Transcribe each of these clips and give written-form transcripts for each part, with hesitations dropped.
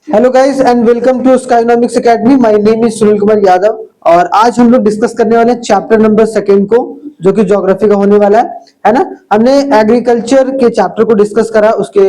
Hello guys and welcome to Skynomics academy. My name is Sunil Kumar Yadav और आज हम लोग डिस्कस करने वाले हैं चैप्टर नंबर सेकंड को, जो कि ज्योग्राफी का होने वाला है ना। हमने एग्रीकल्चर के चैप्टर को डिस्कस करा, उसके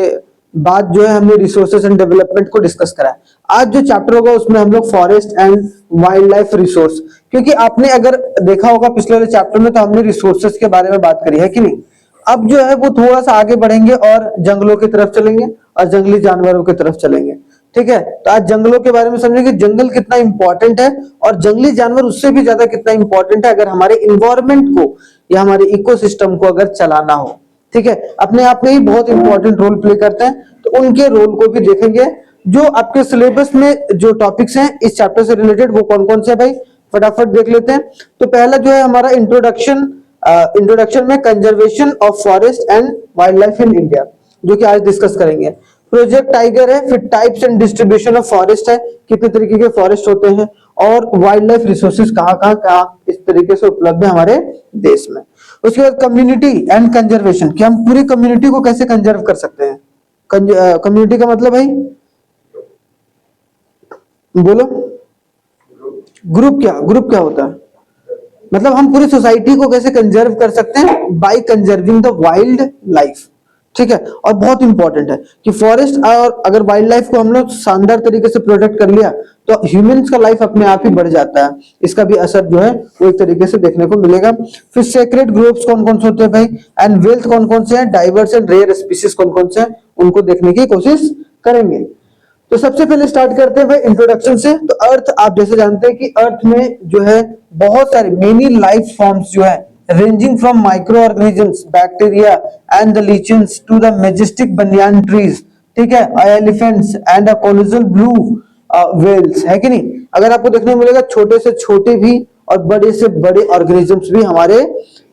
बाद जो है हमने रिसोर्सेज एंड डेवलपमेंट को डिस्कस करा। आज जो चैप्टर होगा उसमें हम लोग forest and wild life resource, क्योंकि आपने अगर देखा होगा पिछले वाले चैप्टर में तो हमने रिसोर्सेज के बारे में बात करी है कि नहीं। अब जो है वो थोड़ा सा आगे बढ़ेंगे और जंगलों की तरफ चलेंगे और जंगली जानवरों की तरफ चलेंगे। ठीक है, तो आज जंगलों के बारे में समझेंगे, जंगल कितना इंपॉर्टेंट है और जंगली जानवर उससे भी ज्यादा कितना इंपॉर्टेंट है अगर हमारे इन्वायरमेंट को या हमारे इकोसिस्टम को अगर चलाना हो। ठीक है, अपने आप में ही बहुत इंपॉर्टेंट रोल प्ले करते हैं, तो उनके रोल को भी देखेंगे। जो आपके सिलेबस में जो टॉपिक्स हैं इस चैप्टर से रिलेटेड वो कौन कौन से, भाई फटाफट देख लेते हैं। तो पहला जो है हमारा इंट्रोडक्शन में conservation of forest and wildlife in India, जो कि आज डिस्कस करेंगे। प्रोजेक्ट टाइगर है, फिर types and distribution of forest है, कितने तरीके के फॉरेस्ट होते हैं, और वाइल्ड लाइफ रिसोर्सेज कहाँ इस तरीके से उपलब्ध है हमारे देश में। उसके बाद कम्युनिटी एंड कंजर्वेशन, कि हम पूरी कम्युनिटी को कैसे कंजर्व कर सकते हैं। कम्युनिटी का मतलब भाई बोलो, ग्रुप क्या होता है, मतलब हम पूरी सोसाइटी को कैसे कंजर्व कर सकते हैं by conserving the wildlife. ठीक है, और बहुत इंपॉर्टेंट है कि फॉरेस्ट और अगर वाइल्ड लाइफ को हम लोग शानदार तरीके से प्रोटेक्ट कर लिया तो ह्यूमंस का लाइफ अपने आप ही बढ़ जाता है, इसका भी असर जो है वो एक तरीके से देखने को मिलेगा। फिर सेक्रेड ग्रुप्स कौन कौन से होते हैं भाई, एंड वेल्थ कौन कौन से हैं, डाइवर्स एंड रेयर स्पीसीज कौन कौन से हैं, उनको देखने की कोशिश करेंगे। तो सबसे पहले स्टार्ट करते हैं भाई इंट्रोडक्शन से। तो अर्थ, आप जैसे जानते हैं कि अर्थ में जो है बहुत सारे मेनी लाइफ फॉर्म्स जो है, ranging from micro organisms, bacteria and the lichens to the majestic banyan trees, ठीक है, elephants and a colossal blue whales, है कि नहीं। अगर आपको देखने को मिलेगा छोटे से छोटे भी और बड़े से बड़े ऑर्गेनिजम्स भी हमारे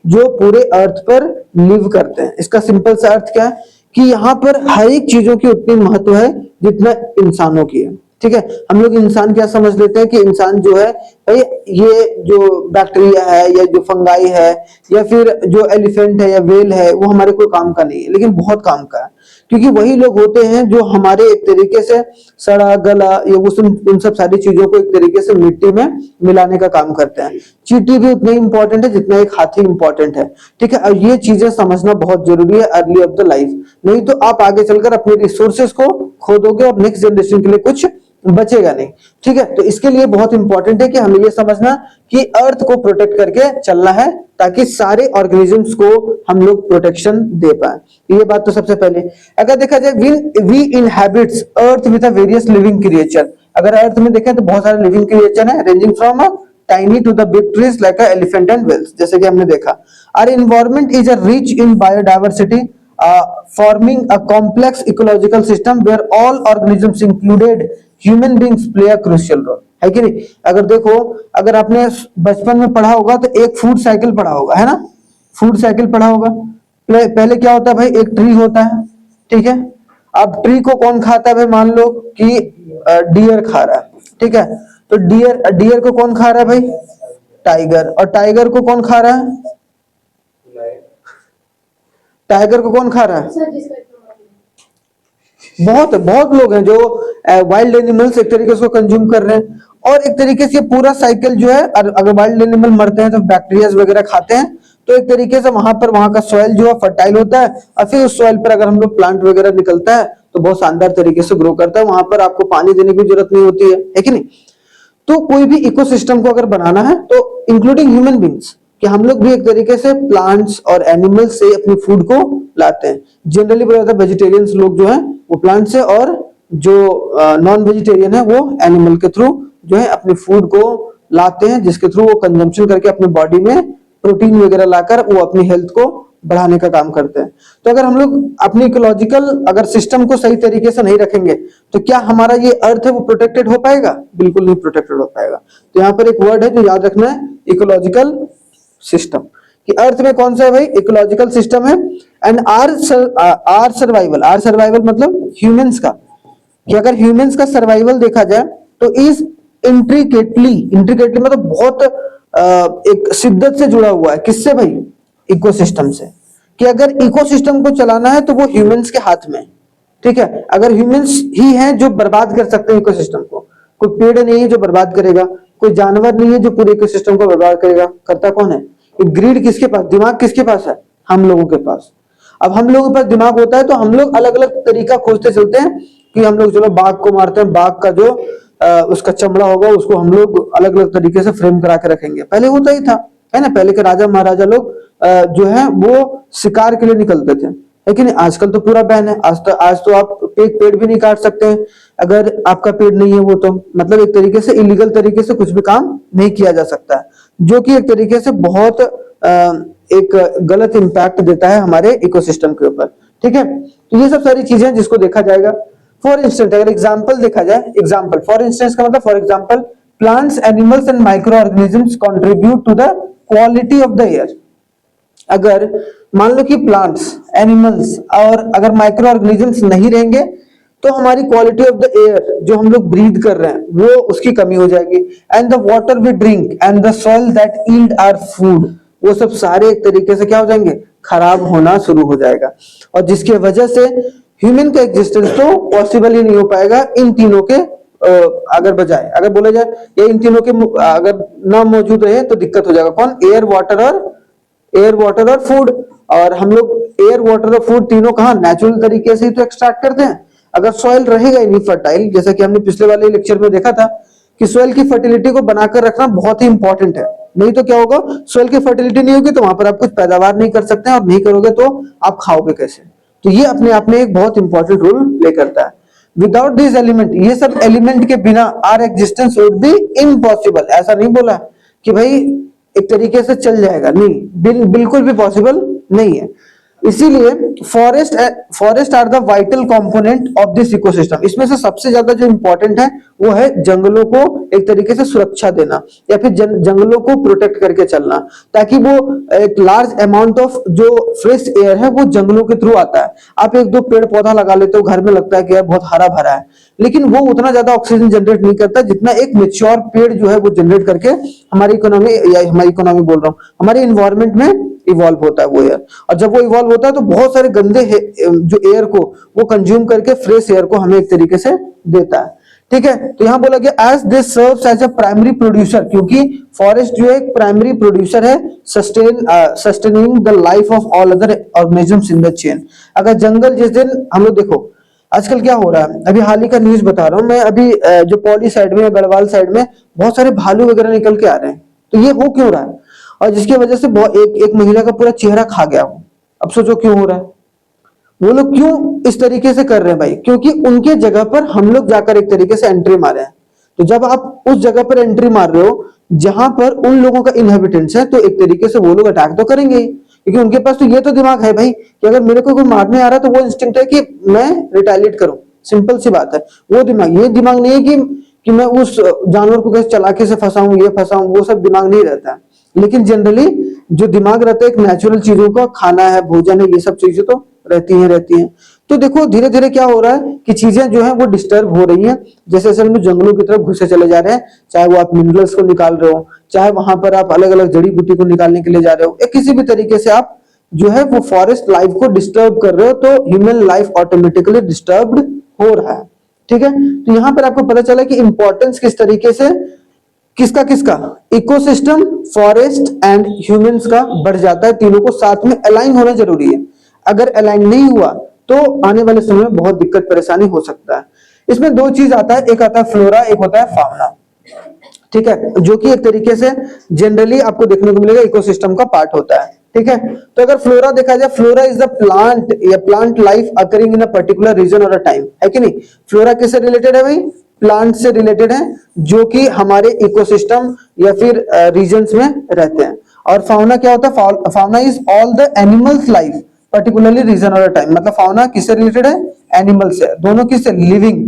जो पूरे अर्थ पर लिव करते हैं। इसका सिंपल सा अर्थ क्या है कि यहाँ पर हर एक चीजों की उतनी महत्व है जितना इंसानों की है। ठीक है, हम लोग इंसान क्या समझ लेते हैं कि इंसान जो है भाई ये जो बैक्टीरिया है या जो फंगाई है या फिर जो एलिफेंट है या वेल है वो हमारे कोई काम का नहीं है, लेकिन बहुत काम का है, क्योंकि वही लोग होते हैं जो हमारे एक तरीके से सड़ा गला या उन सब सारी चीजों को एक तरीके से मिट्टी में मिलाने का काम करते हैं। चींटी भी उतनी इंपॉर्टेंट है जितना एक हाथी इंपॉर्टेंट है। ठीक है, और ये चीजें समझना बहुत जरूरी है अर्ली ऑफ द लाइफ, नहीं तो आप आगे चलकर अपने रिसोर्सेज को खो दोगे और नेक्स्ट जनरेशन के लिए कुछ बचेगा नहीं। ठीक है, तो इसके लिए बहुत इंपॉर्टेंट है कि हमें ये समझना कि अर्थ को प्रोटेक्ट करके चलना है ताकि सारे ऑर्गेनिजम्स को हम लोग प्रोटेक्शन दे पाए। ये बात तो सबसे पहले। अगर देखा जाए we inhabits earth with various living creature, अगर अर्थ में देखें तो बहुत सारे लिविंग क्रिएचर है, ranging from tiny to the big trees like elephant and whales, जैसे कि हमने देखा। Our environment is a rich in biodiversity, forming a complex ecological system where all organisms included human beings play a crucial role, है कि नहीं। अगर देखो, अगर आपने बचपन में पढ़ा होगा तो एक फूड साइकिल पढ़ा होगा, है ना, फूड साइकिल पढ़ा होगा। पहले क्या होता है भाई, एक ट्री होता है, ठीक है। अब ट्री को कौन खाता है भाई, मान लो कि डियर खा रहा है, ठीक है। तो डियर को कौन खा रहा है भाई, टाइगर। और टाइगर को कौन खा रहा है, टाइगर को कौन खा रहा है, बहुत बहुत लोग हैं जो वाइल्ड एनिमल्स एक तरीके से कंज्यूम कर रहे हैं। और एक तरीके से पूरा साइकिल जो है, अगर वाइल्ड एनिमल मरते हैं तो बैक्टीरिया वगैरह खाते हैं, तो एक तरीके से वहां का सॉइल जो है फर्टाइल होता है, और फिर उस सॉइल पर अगर हम लोग प्लांट वगैरह निकलता है तो बहुत शानदार तरीके से ग्रो करता है। वहां पर आपको पानी देने की जरूरत नहीं होती है कि नहीं। तो कोई भी इकोसिस्टम को अगर बनाना है तो इंक्लूडिंग ह्यूमन बींग्स, कि हम लोग भी एक तरीके से प्लांट्स और एनिमल्स से अपनी फूड को लाते हैं। जनरली बोला जाता है वेजिटेरियंस लोग जो है वो प्लांट से, और जो नॉन वेजिटेरियन है वो एनिमल के थ्रू जो है अपनी फूड को लाते हैं, जिसके थ्रू वो कंजम्पशन करके अपने बॉडी में प्रोटीन वगैरह लाकर वो अपनी हेल्थ को बढ़ाने का काम करते हैं। तो अगर हम लोग अपनी इकोलॉजिकल अगर सिस्टम को सही तरीके से नहीं रखेंगे तो क्या हमारा ये अर्थ है वो प्रोटेक्टेड हो पाएगा, बिल्कुल नहीं प्रोटेक्टेड हो पाएगा। तो यहाँ पर एक वर्ड है जो याद रखना है, इकोलॉजिकल सिस्टम, कि अर्थ में कौन सा है भाई, इकोलॉजिकल सिस्टम है। एंड आर सर्वाइवल मतलब ह्यूमंस का, कि अगर ह्यूमंस का सर्वाइवल देखा जाए तो इज इंट्रिकेटली मतलब बहुत एक शिद्दत से जुड़ा हुआ है, किससे भाई, इकोसिस्टम से। कि अगर इकोसिस्टम को चलाना है तो वो ह्यूमंस के हाथ में, ठीक है। अगर ह्यूमंस ही हैं जो बर्बाद कर सकते हैं इकोसिस्टम को, कोई पेड़ नहीं है जो बर्बाद करेगा, कोई जानवर नहीं है जो पूरे इकोसिस्टम को बर्बाद करेगा, करता कौन है? ग्रीड किसके पास, दिमाग किसके पास है? हम लोगों के पास। अब हम लोगों के पास दिमाग होता है तो हम लोग अलग अलग तरीका खोजते चलते हैं कि हम लोग चलो बाघ को मारते हैं, बाघ का जो उसका चमड़ा होगा उसको हम लोग अलग अलग तरीके से फ्रेम करा के रखेंगे। पहले होता ही था, है ना, पहले के राजा महाराजा लोग जो है वो शिकार के लिए निकलते थे, है कि नहीं। आजकल तो पूरा बैन है, आज तो आप एक पेड़ भी नहीं काट सकते हैं अगर आपका पेड़ नहीं है वो, तो मतलब एक तरीके से इलीगल तरीके से कुछ भी काम नहीं किया जा सकता है, जो कि एक तरीके से बहुत एक गलत इंपैक्ट देता है हमारे इकोसिस्टम के ऊपर, ठीक है। तो ये सब सारी चीजें जिसको देखा जाएगा। फॉर इंस्टेंस अगर एग्जाम्पल देखा जाए, एग्जाम्पल फॉर इंस्टेंस का मतलब for example plants, animals and microorganisms contribute to the quality of the air. अगर मान लो कि प्लांट्स, एनिमल्स और अगर माइक्रो ऑर्गेनिजम्स नहीं रहेंगे तो हमारी क्वालिटी ऑफ द एयर जो हम लोग ब्रीथ कर रहे हैं वो उसकी कमी हो जाएगी। And the water we drink and the soil that yield our food, वो सब सारे एक तरीके से क्या हो जाएंगे, खराब होना शुरू हो जाएगा। और जिसकी वजह से ह्यूमन का एग्जिस्टेंस तो पॉसिबल ही नहीं हो पाएगा इन तीनों के अगर बजाय, अगर बोला जाए ये इन तीनों के अगर ना मौजूद रहे तो दिक्कत हो जाएगा। कौन? एयर वाटर और फूड। और हम लोग एयर वाटर और फूड तीनों कहाँ नेचुरल तरीके से ही तो एक्सट्रैक्ट करते हैं। अगर सॉइल रहेगा ही नहीं फर्टाइल, जैसा कि हमने पिछले वाले लेक्चर में देखा था कि सॉइल की फर्टिलिटी को बनाकर रखना बहुत ही इंपॉर्टेंट है, नहीं तो क्या होगा, सॉइल की फर्टिलिटी नहीं होगी तो वहां पर आप कुछ पैदावार नहीं कर सकते हैं, और नहीं करोगे तो आप खाओगे कैसे। तो ये अपने आप में एक बहुत इंपॉर्टेंट रोल प्ले करता है। विदाउट दिस एलिमेंट, ये सब एलिमेंट के बिना our existence would be impossible. ऐसा नहीं बोला कि भाई एक तरीके से चल जाएगा, नहीं, बिल्कुल भी पॉसिबल नहीं है। इसीलिए forest are the vital component of this ecosystem. इसमें से सबसे ज्यादा जो इंपॉर्टेंट है वो है जंगलों को एक तरीके से सुरक्षा देना, या फिर जंगलों को प्रोटेक्ट करके चलना, ताकि वो एक लार्ज अमाउंट ऑफ जो फ्रेश एयर है वो जंगलों के थ्रू आता है। आप एक दो पेड़ पौधा लगा लेते हो, घर में लगता है कि यार बहुत हरा भरा है, लेकिन वो उतना ज्यादा ऑक्सीजन जनरेट नहीं करता जितना एक मेच्योर पेड़ जो है वो जनरेट करके हमारी इकोनॉमी, या हमारी इकोनॉमी बोल रहा हूँ, हमारे इन्वायरमेंट में इवॉल्व होता है वो एयर। और जब वो इवॉल्व होता है तो बहुत सारे गंदे जो एयर को वो कंज्यूम करके फ्रेश एयर को हमें एक तरीके से देता है, ठीक है। तो यहां बोला गया as this serves as a primary producer, क्योंकि फॉरेस्ट जो है एक प्राइमरी प्रोड्यूसर है sustaining the life of all other organisms in the chain. अगर जंगल जिस दिन हम लोग देखो आजकल क्या हो रहा है, अभी हाल ही का न्यूज बता रहा हूं मैं, अभी जो पौली साइड में, गढ़वाल साइड में बहुत सारे भालू वगैरह निकल के आ रहे हैं। तो ये हो क्यों रहा है? और जिसकी वजह से एक महिला का पूरा चेहरा खा गया हो। अब सोचो क्यों हो रहा है, वो लोग क्यों इस तरीके से कर रहे हैं भाई? क्योंकि उनके जगह पर हम लोग जाकर एक तरीके से एंट्री मारे हैं। तो जब आप उस जगह पर एंट्री मार रहे हो जहां पर उन लोगों का इनहेबिटेंस है, तो एक तरीके से वो लोग अटैक तो करेंगे ही, क्योंकि उनके पास तो ये तो दिमाग है भाई कि अगर मेरे को कोई मारने आ रहा है तो वो इंस्टिंक्ट है कि मैं रिटेलिएट करूं। सिंपल सी बात है। वो दिमाग, ये दिमाग नहीं है कि मैं उस जानवर को कैसे चलाके से फंसाऊं, ये फंसाऊं, वो सब दिमाग नहीं रहता है। लेकिन जनरली जो दिमाग रहता है एक नेचुरल चीजों का, खाना है, भोजन है, ये सब चीजें तो रहती हैं। तो देखो धीरे धीरे क्या हो रहा है कि चीजें जो है वो डिस्टर्ब हो रही हैं। जैसे जैसे हम जंगलों की तरफ घुसे चले जा रहे हैं, चाहे वो आप मिनरल्स को निकाल रहे हो, चाहे वहां पर आप अलग अलग जड़ी बूटी को निकालने के लिए जा रहे हो, या किसी भी तरीके से आप जो है वो फॉरेस्ट लाइफ को डिस्टर्ब कर रहे हो, तो ह्यूमन लाइफ ऑटोमेटिकली डिस्टर्ब्ड हो रहा है, ठीक है। तो यहाँ पर आपको पता चला कि इंपॉर्टेंस किस तरीके से किसका इकोसिस्टम, फॉरेस्ट एंड ह्यूमंस का बढ़ जाता है। तीनों को साथ में अलाइन होना जरूरी है। अगर अलाइन नहीं हुआ तो आने वाले समय में बहुत दिक्कत परेशानी हो सकता है। इसमें दो चीज आता है, एक आता है फ्लोरा, एक होता है फाउना, ठीक है, जो कि एक तरीके से जनरली आपको देखने को मिलेगा इकोसिस्टम का पार्ट होता है, ठीक है। तो अगर फ्लोरा देखा जाए, फ्लोरा इज द प्लांट या plant life occurring in a particular region और अ टाइम, है कि नहीं। फ्लोरा किससे रिलेटेड है भाई? प्लांट से रिलेटेड है, जो कि हमारे इकोसिस्टम या फिर रीजन्स में रहते हैं। और फाउना क्या होता है? Fauna is all the animals life particularly region और टाइम। मतलब फाउना किससे रिलेटेड है? एनिमल से। दोनों किससे? लिविंग,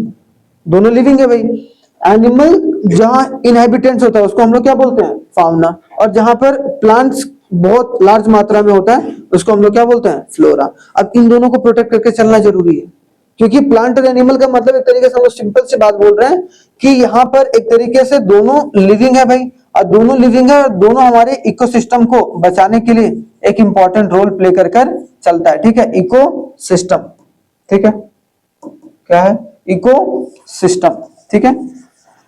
दोनों लिविंग है भाई। एनिमल जहां इनहेबिटेंट्स होता है उसको हम लोग क्या बोलते हैं? फाउना। और जहां पर प्लांट्स बहुत लार्ज मात्रा में होता है उसको हम लोग क्या बोलते हैं? फ्लोरा। अब इन दोनों को प्रोटेक्ट करके चलना जरूरी है, क्योंकि प्लांट और एनिमल का मतलब एक तरीके से हम लोग सिंपल सी बात बोल रहे हैं कि यहाँ पर एक तरीके से दोनों लिविंग है भाई, और दोनों लिविंग है और दोनों हमारे इकोसिस्टम को बचाने के लिए एक इंपॉर्टेंट रोल प्ले कर चलता है, ठीक है, इकोसिस्टम, ठीक है। क्या है, इको सिस्टम। ठीक है,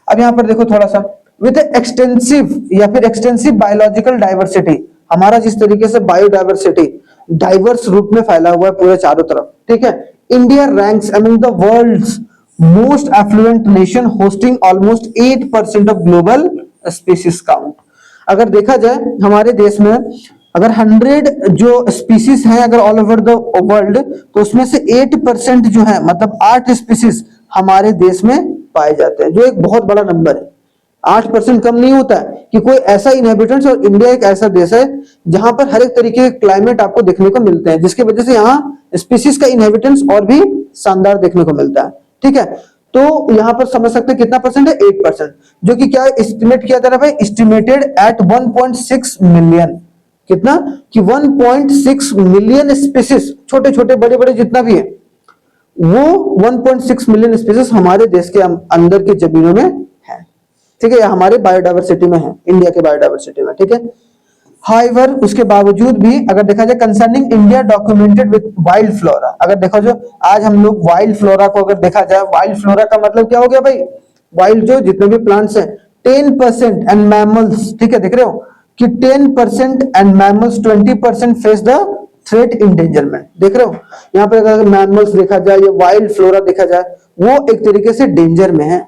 अब यहां पर देखो थोड़ा सा, विद एक्सटेंसिव या फिर एक्सटेंसिव बायोलॉजिकल डाइवर्सिटी, हमारा जिस तरीके से बायोडाइवर्सिटी डाइवर्स रूप में फैला हुआ है पूरे चारों तरफ। ठीक है, India ranks among the world's most affluent nation hosting almost 8% of global species count. अगर देखा जाए हमारे देश में अगर 100 जो स्पीसीज हैं अगर ऑल ओवर द वर्ल्ड, तो उसमें से 8% जो है मतलब 8 स्पीसीज हमारे देश में पाए जाते हैं, जो एक बहुत बड़ा नंबर है। 8% कम नहीं होता है कि कोई ऐसा इनहेबिटेंट्स, और इंडिया एक ऐसा देश है जहां पर हर एक तरीके के क्लाइमेट आपको देखने को मिलते हैं, जिसकी वजह से यहाँ स्पीसीज का इनहेबिटेंस और भी शानदार देखने को मिलता है। ठीक है, तो यहां पर समझ सकते हैं कितना परसेंट है, 8%, जो कि क्या एस्टिमेट किया जा रहा है भाई, एस्टिमेटेड एट 1.6 मिलियन। कितना कि 1.6 मिलियन स्पीसीज, छोटे छोटे बड़े बड़े जितना भी है, वो 1.6 मिलियन स्पीसीज हमारे देश के अंदर की जमीनों में है। ठीक है, हमारे बायोडाइवर्सिटी में है, इंडिया के बायोडाइवर्सिटी में। ठीक है, हाइवर उसके बावजूद भी अगर देखा जाए concerning India documented with wild flora, अगर देखो जो आज हम लोग वाइल्ड फ्लोरा को अगर देखा जाए, वाइल्ड फ्लोरा का मतलब क्या हो गया भाई, वाइल्ड जो जितने भी प्लांट्स हैं, 10% एंड मैमल्स। ठीक है, देख रहे हो कि 10% and mammals 20% face the threat endangerment. देख रहे हो यहाँ पर अगर मैमल्स देखा जाए या वाइल्ड फ्लोरा देखा जाए, वो एक तरीके से डेंजर में है,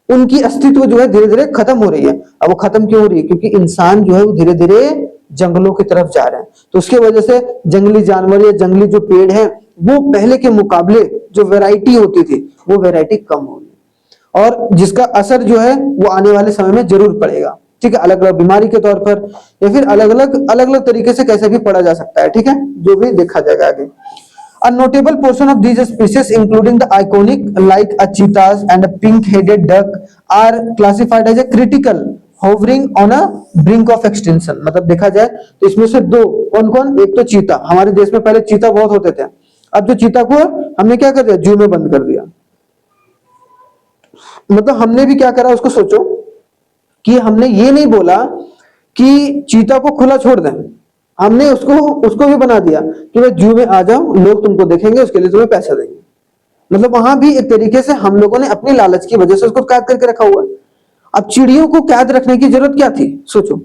उनकी अस्तित्व जो है धीरे धीरे खत्म हो रही है। अब वो खत्म क्यों हो रही है, क्योंकि इंसान जो है वो धीरे धीरे जंगलों की तरफ जा रहे हैं, तो उसकी वजह से जंगली जानवर या जंगली जो पेड़ हैं वो पहले के मुकाबले जो वैरायटी होती थी वो वैरायटी कम हो रही है, और जिसका असर जो है वो आने वाले समय में जरूर पड़ेगा। ठीक है, अलग अलग बीमारी के तौर पर या फिर अलग अलग तरीके से कैसे भी पड़ा जा सकता है। ठीक है, जो भी देखा जाएगा आगे। A notable portion of these species, including the iconic like a cheetahs and a pink-headed duck, are classified as a critical, hovering on a brink of extinction। मतलब देखा जाए तो इसमें से दो कौन कौन, एक तो चीता, हमारे देश में पहले चीता बहुत होते थे, अब जो चीता को हमने क्या कर दिया, जू में बंद कर दिया। मतलब हमने भी क्या करा उसको सोचो कि हमने ये नहीं बोला कि चीता को खुला छोड़ दें, हमने उसको भी बना दिया कि भाई जू में आ जाओ, लोग तुमको देखेंगे, उसके लिए तुम्हें पैसा देंगे। मतलब वहां भी एक तरीके से हम लोगों ने अपनी लालच की वजह से उसको कैद करके रखा हुआ है। अब चिड़ियों को कैद रखने की जरूरत क्या थी, सोचो,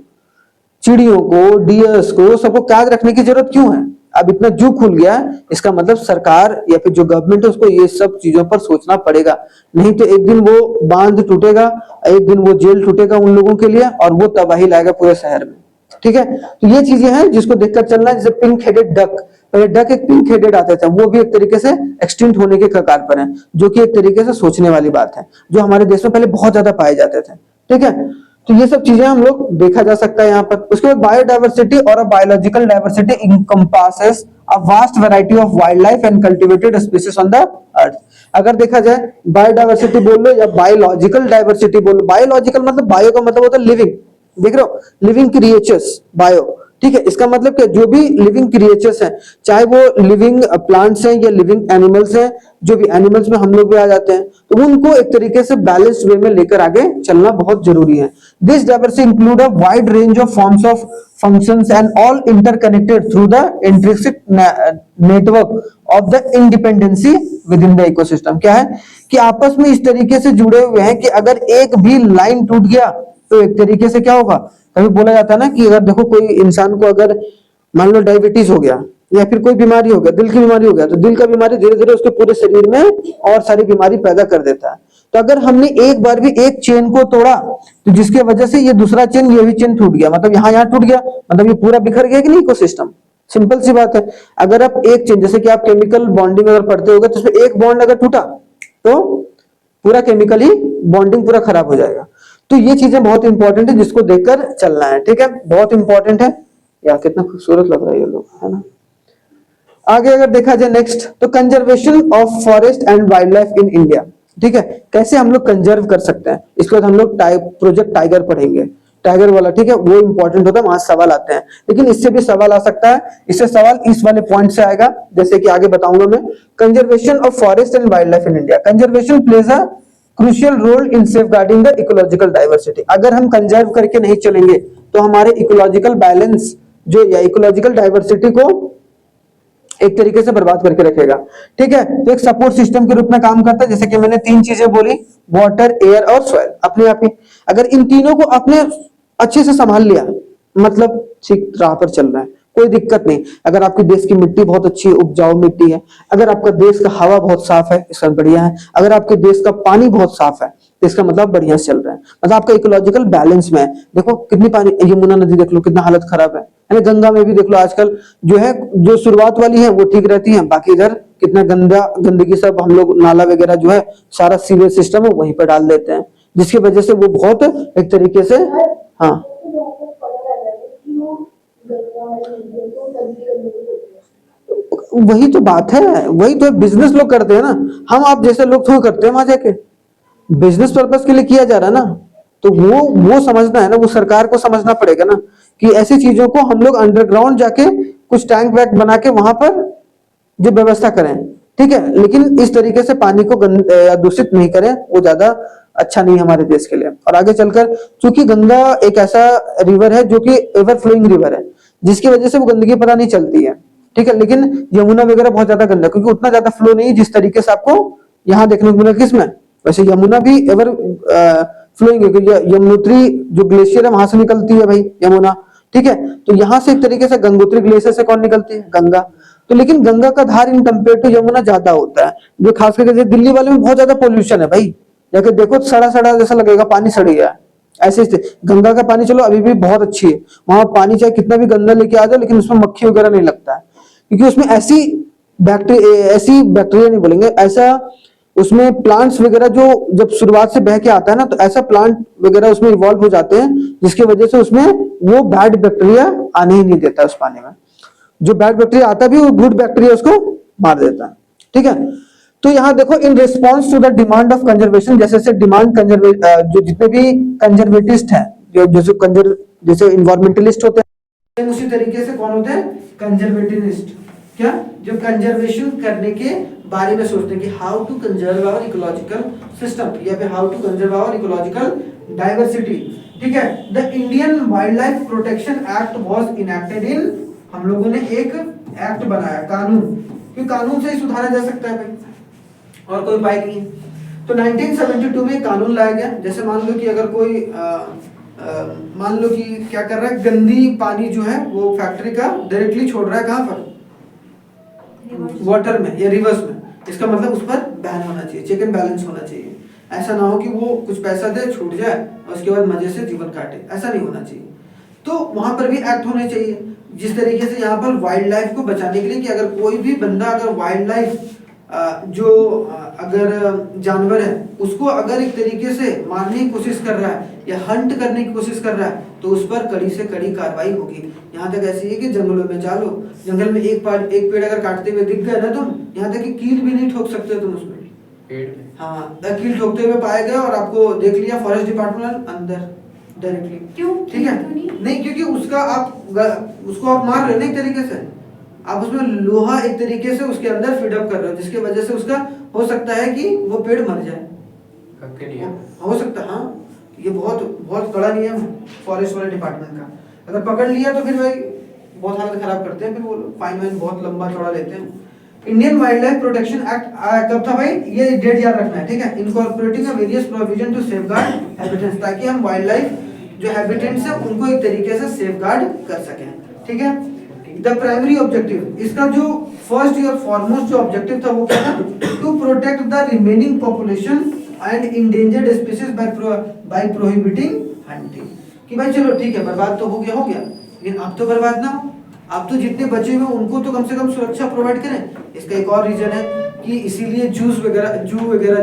चिड़ियों को, डियर्स को, सबको कैद रखने की जरूरत क्यों है। अब इतना जू खुल गया है, इसका मतलब सरकार या फिर जो गवर्नमेंट है उसको ये सब चीजों पर सोचना पड़ेगा, नहीं तो एक दिन वो बांध टूटेगा, एक दिन वो जेल टूटेगा उन लोगों के लिए, और वो तबाही लाएगा पूरे शहर में। ठीक है, तो ये चीजें हैं जिसको देखकर चलना है। जैसे पिंक हेडेड डक, पहले डक एक पिंक हेडेड आता था, वो भी एक तरीके से एक्सटिंक्ट होने के कगार पर है, जो कि एक तरीके से सोचने वाली बात है, जो हमारे देश में पहले बहुत ज्यादा पाए जाते थे। ठीक है, तो ये सब चीजें हम लोग देखा जा सकता है यहाँ पर। उसके बाद बायोडाइवर्सिटी और biological diversity encompasses a vast variety of wildlife and cultivated species on the earth। अगर देखा जाए बायोडाइवर्सिटी बोल लो या बायोलॉजिकल डाइवर्सिटी बोल लो, बायोलॉजिकल मतलब बायो का मतलब होता है लिविंग, देख रहे हो, लिविंग क्रिएचर्स, बायो। ठीक है, इसका मतलब क्या, जो भी लिविंग क्रिएचर्स हैं, चाहे वो लिविंग प्लांट्स हैं या लिविंग एनिमल्स हैं, जो भी एनिमल्स में हम लोग भी आ जाते हैं, तो उनको एक तरीके से बैलेंस्ड वे में लेकर आगे चलना बहुत जरूरी है। This diversity include a wide range of forms of functions and all interconnected through the intrinsic network of the independency with in the ecosystem. क्या है कि आपस में इस तरीके से जुड़े हुए हैं कि अगर एक भी लाइन टूट गया तो एक तरीके से क्या होगा, कभी बोला जाता है ना कि अगर देखो कोई इंसान को अगर मान लो डायबिटीज हो गया या फिर कोई बीमारी हो गया, दिल की बीमारी हो गया, तो दिल का बीमारी धीरे धीरे उसके पूरे शरीर में और सारी बीमारी पैदा कर देता है। तो अगर हमने एक बार भी एक चेन को तोड़ा तो जिसकी वजह से ये दूसरा चेन, ये भी चेन टूट गया, मतलब यहाँ टूट गया, मतलब ये पूरा बिखर गया कि नहीं इकोसिस्टम। सिंपल सी बात है, अगर आप एक चेन, जैसे कि आप केमिकल बॉन्डिंग अगर पढ़ते होगे, तो उसमें एक बॉन्ड अगर टूटा तो पूरा केमिकली बॉन्डिंग पूरा खराब हो जाएगा। तो ये चीजें बहुत इंपॉर्टेंट है जिसको देखकर चलना है। ठीक है, बहुत इंपॉर्टेंट है यार, कितना खूबसूरत लग रहा है ये लोग, है ना। आगे अगर देखा जाए नेक्स्ट, तो conservation of forest and wildlife in India. ठीक है, कैसे हम लोग कंजर्व कर सकते हैं, इसके बाद हम लोग प्रोजेक्ट टाइगर पढ़ेंगे, टाइगर वाला। ठीक है, वो इंपॉर्टेंट होता है, वहां सवाल आते हैं, लेकिन इससे भी सवाल आ सकता है। इससे सवाल इस वाले पॉइंट से आएगा, जैसे कि आगे बताऊंगा मैं। Conservation of forest and wildlife in India, conservation plays a crucial role in safeguarding the ecological diversity. अगर हम कंजर्व करके नहीं चलेंगे तो हमारे इकोलॉजिकल बैलेंस जो या इकोलॉजिकल डाइवर्सिटी को एक तरीके से बर्बाद करके रखेगा। ठीक है, तो एक सपोर्ट सिस्टम के रूप में काम करता है। जैसे कि मैंने तीन चीजें बोली, वाटर, एयर और सॉइल, अपने आप ही अगर इन तीनों को आपने अच्छे से संभाल लिया, मतलब ठीक राह पर चल रहा है, कोई दिक्कत नहीं। अगर आपके देश की मिट्टी बहुत अच्छी उपजाऊ मिट्टी है, अगर आपका देश का हवा बहुत साफ है, इसका बढ़िया है। अगर आपके देश का पानी बहुत साफ है तो इसका मतलब बढ़िया से चल रहा है, मतलब आपका इकोलॉजिकल बैलेंस में है। देखो कितनी पानी, यमुना नदी देख लो कितना हालत खराब है ना, गंगा में भी देख लो आजकल जो है, जो शुरुआत वाली है वो ठीक रहती है, बाकी इधर कितना गंदा गंदगी सब हम लोग नाला वगैरह जो है सारा सीवेज सिस्टम है वहीं पर डाल देते हैं, जिसकी वजह से वो बहुत एक तरीके से, हाँ वही तो बात है, वही तो बिजनेस लोग करते हैं ना, हम आप जैसे लोग थोड़ा करते हैं वहां जाके, बिजनेस पर्पस के लिए किया जा रहा है ना। तो वो समझना है ना, वो सरकार को समझना पड़ेगा ना कि ऐसी चीजों को हम लोग अंडरग्राउंड जाके कुछ टैंक वैंक बना के वहां पर जो व्यवस्था करें। ठीक है, लेकिन इस तरीके से पानी को दूषित नहीं करें, वो ज्यादा अच्छा नहीं है हमारे देश के लिए। और आगे चलकर चूंकि गंगा एक ऐसा रिवर है जो कि एवर फ्लोइंग रिवर है, जिसकी वजह से वो गंदगी पता नहीं चलती है। ठीक है, लेकिन यमुना वगैरह बहुत ज्यादा गंदा, क्योंकि उतना ज्यादा फ्लो नहीं जिस तरीके से आपको यहाँ देखने को मिला। किसमें? वैसे यमुना भी एवर फ्लोइंग है, क्योंकि यमुनोत्री जो ग्लेशियर है वहां से निकलती है भाई यमुना। ठीक है, तो यहाँ से एक तरीके से गंगोत्री ग्लेशियर से कौन निकलती है? गंगा। तो लेकिन गंगा का धार इन कंपेयर टू यमुना ज्यादा होता है, जो खास करके जैसे दिल्ली वाले में बहुत ज्यादा पोल्यूशन है भाई, जाके देखो सड़ा सड़ा जैसा लगेगा, पानी सड़ गया है। ऐसे गंगा का पानी चलो अभी भी बहुत अच्छी है, वहां पानी चाहे कितना भी गंदा लेके आ जाए लेकिन उसमें मक्खी वगैरह नहीं लगता है, क्योंकि उसमें ऐसी बैक्टीरिया नहीं बोलेंगे, ऐसा उसमें प्लांट्स वगैरह जो जब शुरुआत से बह के आता है ना, तो ऐसा प्लांट वगैरह उसमें इवॉल्व हो जाते हैं, जिसकी वजह से उसमें वो बैड बैक्टीरिया आने ही नहीं देता उस पानी में। जो बैड बैक्टीरिया आता भी, वो गुड बैक्टीरिया उसको मार देता है। ठीक है, तो यहाँ देखो, in response to the demand of conservation, जैसे डिमांड जो जितने भी कंजर्वेटिस्ट हैं, जैसे इन्वायरमेंटलिस्ट होते हैं, उसी तरीके से कौन होते हैं? कंजर्वेटिविस्ट। क्या? जो कंजर्वेशन करने के बारे में सोचते हैं कि how to conserve our ecological system, या फिर how to conserve our ecological diversity. ठीक है, the Indian wildlife protection act was enacted in, हम लोगों ने एक एक्ट बनाया, कानून, क्योंकि कानून से ही सुधारा जा सकता है भाई, और कोई उपाय नहीं है। तो 1972 में कानून लाया गया। जैसे मान लो कि अगर कोई मान लो कि क्या कर रहा है, गंदी पानी जो है वो फैक्ट्री का डायरेक्टली छोड़ रहा है, कहाँ पर? वाटर में या रिवर्स में। इसका मतलब उस पर बैन होना चाहिए, चेक एंड बैलेंस होना चाहिए। ऐसा ना हो कि वो कुछ पैसा दे, छूट जाए और उसके बाद मजे से जीवन काटे, ऐसा नहीं होना चाहिए। तो वहां पर भी एक्ट होने चाहिए, जिस तरीके से यहाँ पर वाइल्ड लाइफ को बचाने के लिए, कि अगर कोई भी बंदा अगर वाइल्ड लाइफ जो अगर जानवर है उसको अगर एक तरीके से मारने की कोशिश कर रहा है या हंट करने की कोशिश कर रहा है, तो उस पर कड़ी से कड़ी कार्रवाई होगी। यहाँ तक ऐसी है कि जंगलों में जा लो, जंगल में एक पेड़ अगर काटते हुए दिख गए ना तुम, यहाँ तक कि कील भी नहीं ठोक सकते तुम उसमें, हाँ, कील ठोकते हुए पाया गया और आपको देख लिया फॉरेस्ट डिपार्टमेंट अंदर डायरेक्टली। क्यों? ठीक है, नहीं क्योंकि उसको आप मार रहे हो ना एक तरीके से, आप उसमें लोहा एक तरीके से उसके अंदर फीडअप कर रहे हो, जिसकी वजह से उसका हो सकता है कि वो पेड़ मर जाए, हो सकता है। हाँ, ये बहुत बहुत कड़ा नियम है फॉरेस्ट वाले डिपार्टमेंट का। अगर पकड़ लिया तो फिर भाई बहुत हालत खराब करते हैं, फिर वो फाइन वाइन बहुत लंबा चौड़ा लेते हैं। Indian wildlife protection act कब था भाई? ये डेट याद रखना है, ठीक है। Incorporating various provision to safeguard habitats, ताकि हम वाइल्ड लाइफ जो हैबिटेट्स है उनको एक तरीके से सेफगार्ड कर सकें। ठीक है, द प्राइमरी ऑब्जेक्टिव, इसका जो फर्स्ट और फॉरमोस्ट जो ऑब्जेक्टिव था वो क्या था? To protect the remaining population and endangered species by prohibiting hunting. कि भाई चलो ठीक है, बर्बाद तो हो गया, लेकिन अब तो बर्बाद ना हो, अब तो जितने बचे हुए उनको तो कम से कम सुरक्षा प्रोवाइड करें। इसका एक और रीजन है कि इसीलिए जू वगैरह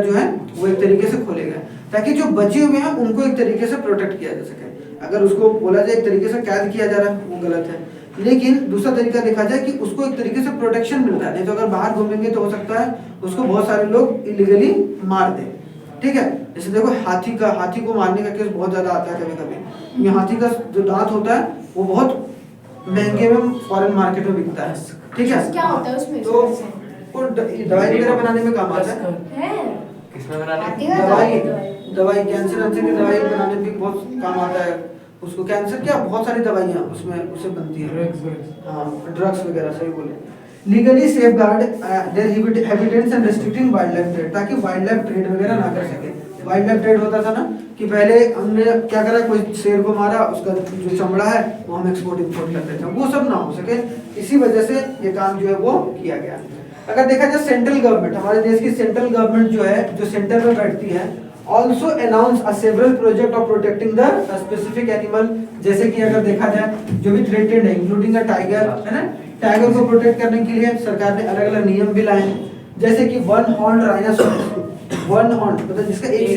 जो है वो एक तरीके से खोले गए, ताकि जो बचे हुए हैं उनको एक तरीके से प्रोटेक्ट किया जा सके। अगर उसको बोला जाए एक तरीके से कैद किया जा रहा है वो गलत है, लेकिन दूसरा तरीका देखा जाए कि उसको एक तरीके से प्रोटेक्शन मिल रहा है। नहीं तो अगर बाहर घूमेंगे तो हो सकता है उसको बहुत सारे लोग इलीगली मार दें। ठीक है, जैसे देखो हाथी को मारने का केस बहुत ज्यादा आता है कभी कभी। ये हाथी का जो दांत होता है वो बहुत महंगे में फॉरेन मार्केट में बिकता है। ठीक है, क्या होता है उसमें? तो वो दवाई वगैरह बनाने में काम आता है। किसमें बनाने? दवाई कैंसर की दवाई बनाने में बहुत काम आता है। उसको कैंसर क्या बहुत सारी दवाइयाँ उसमें उससे बनती है, हाँ ड्रग्स वगैरह, सही बोले। Legally safe guard there habitats and restricting wild life trade, ताकि वाइल्ड लाइफ ट्रेड वगैरह ना कर सके। वाइल्ड लाइफ ट्रेड होता था ना कि पहले हमने क्या करा, कोई शेर को मारा, उसका जो चमड़ा है वो हम एक्सपोर्ट इंपोर्ट करते थे, वो सब ना हो सके, इसी वजह से ये काम जो है वो किया गया। अगर देखा जाए सेंट्रल गवर्नमेंट, हमारे देश की सेंट्रल गवर्नमेंट जो है, जो सेंटर में बैठती है, also announce a several project of protecting the specific animal, जैसे कि अगर देखा जाए जो भी थ्रेटेड है इंक्लूडिंग अ टाइगर, है ना, टाइगर को प्रोटेक्ट करने के लिए सरकार ने अलग अलग नियम भी लाए हैं, जैसे कि one horn rhinoceros, one horn मतलब जिसका एक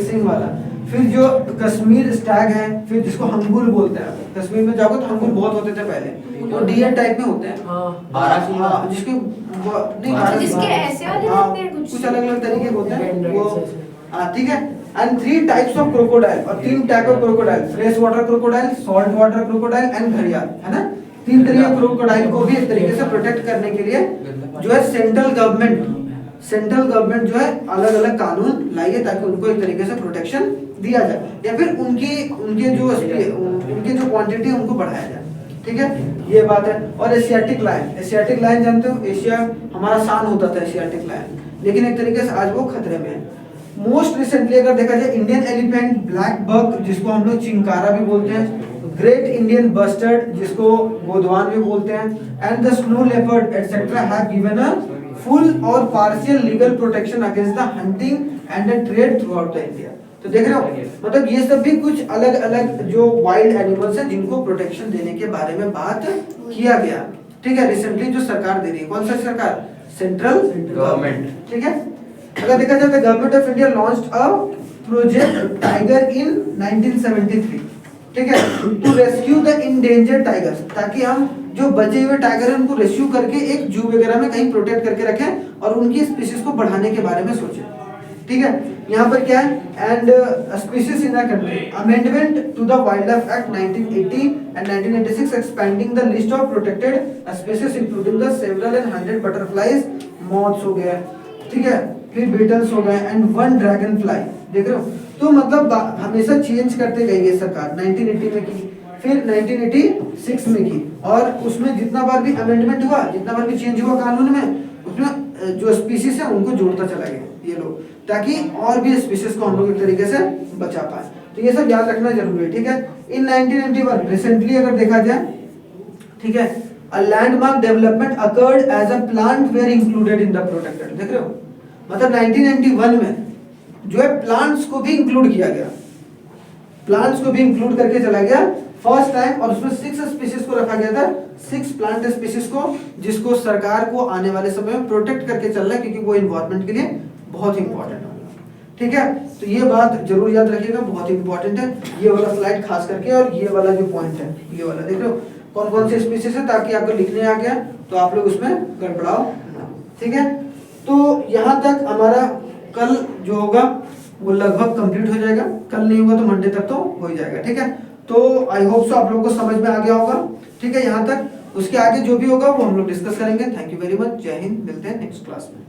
सींग वाला, फिर जो कश्मीर स्टैग है, फिर जिसको हंगुल बोलते हैं, कश्मीर में जाओगे तो हंगुल बहुत होते थे पहले, वो डियर टाइप में होते हैं, हाँ, जिसके नहीं जिसके ऐसे वाले होते हैं, कुछ अलग अलग तरीके के होते हैं वो, हाँ ठीक है। एंड 3 टाइप्स ऑफ क्रोकोडाइल, और 3 type of crocodile, fresh water crocodile, salt water crocodile and घड़ियाल, है ना, 3 तरीके के क्रोकोडाइल को भी एक तरीके से प्रोटेक्ट करने के लिए जो है सेंट्रल गवर्नमेंट जो है अलग अलग कानून लाई है, ताकि उनको एक तरीके से प्रोटेक्शन दिया जाए, या फिर उनके जो क्वांटिटी है उनको बढ़ाया जाए, ठीक है, ये बात है। और एशियाटिक लायन जानते हो, एशिया हमारा शान होता था एशियाटिक लायन, लेकिन एक तरीके से आज वो खतरे में है। मोस्ट रिसेंटली अगर देखा जाए इंडियन एलिफेंट, ब्लैक बक जिसको हम लोग चिंकारा भी बोलते हैं, ग्रेट इंडियन बस्टर्ड जिसको गोदवान भी बोलते हैं, and the snow leopard etcetera have given a full और partial legal protection against the hunting and the trade throughout the India. तो देख रहे हो, मतलब ये सब भी कुछ अलग अलग जो वाइल्ड एनिमल्स हैं जिनको प्रोटेक्शन देने के बारे में बात किया गया, ठीक है, रिसेंटली जो सरकार दे रही है, कौन सा सरकार, सेंट्रल गवर्नमेंट, ठीक है। अगर देखा जाए तो government of India launched a project tiger in 1973, ठीक है, to rescue the endangered tigers, ताकि हम जो बचे हुए टाइगर हैं उनको रेस्क्यू करके एक जू वगैरह में कहीं प्रोटेक्ट करके रखें और उनकी स्पीशीज को बढ़ाने के बारे में सोचें, ठीक है। यहाँ पर क्या है, and species in the country, amendment to the wildlife act 1980 and 1986 expanding the list of protected species including the several and 100 butterflies, moths हो गए, ठीक है, फिर बीटल्स हो गए एंड 1 ड्रैगन फ्लाई, देख रहे हो। तो मतलब हमेशा चेंज करते गई है सरकार, 1980 में की, फिर 1986 में की, और उसमें जितना बार भी अमेंडमेंट हुआ, जितना बार भी चेंज हुआ कानून में, उसमें जो स्पीशीज है उनको जोड़ता चला गया ये लोग, ताकि और भी स्पीशीज को हम लोग एक तरीके से बचा पाए। तो ये सब याद रखना जरूरी है, ठीक है। इन 1991 रिसेंटली अगर देखा जाए, ठीक है, a landmark development occurred as a plant were included in the protected, देख रहे हो, मतलब 1991 में जो है प्लांट्स को भी इंक्लूड किया गया, प्लांट्स को भी इंक्लूड करके चला गया फर्स्ट टाइम, और उसमें 6 स्पीशीज को रखा गया था, 6 प्लांट स्पीशीज को, जिसको सरकार को आने वाले समय में प्रोटेक्ट करके चलना है, क्योंकि वो इन्वायरमेंट के लिए बहुत इंपॉर्टेंट है, ठीक है। तो ये बात जरूर याद रखिएगा, बहुत इंपॉर्टेंट है ये वाला स्लाइड खास करके, और ये वाला जो पॉइंट है ये वाला, देख रहे हो कौन कौन से स्पीशीज है, ताकि आपको लिखने आ गया तो आप लोग उसमें गड़बड़ाओ ना, ठीक है। तो यहाँ तक हमारा कल जो होगा वो लगभग कंप्लीट हो जाएगा, कल नहीं होगा तो मंडे तक तो हो ही जाएगा, ठीक है। तो आई होप सो आप लोगों को समझ में आ गया होगा, ठीक है, यहाँ तक। उसके आगे जो भी होगा वो हम लोग डिस्कस करेंगे। थैंक यू वेरी मच, जय हिंद, मिलते हैं नेक्स्ट क्लास में।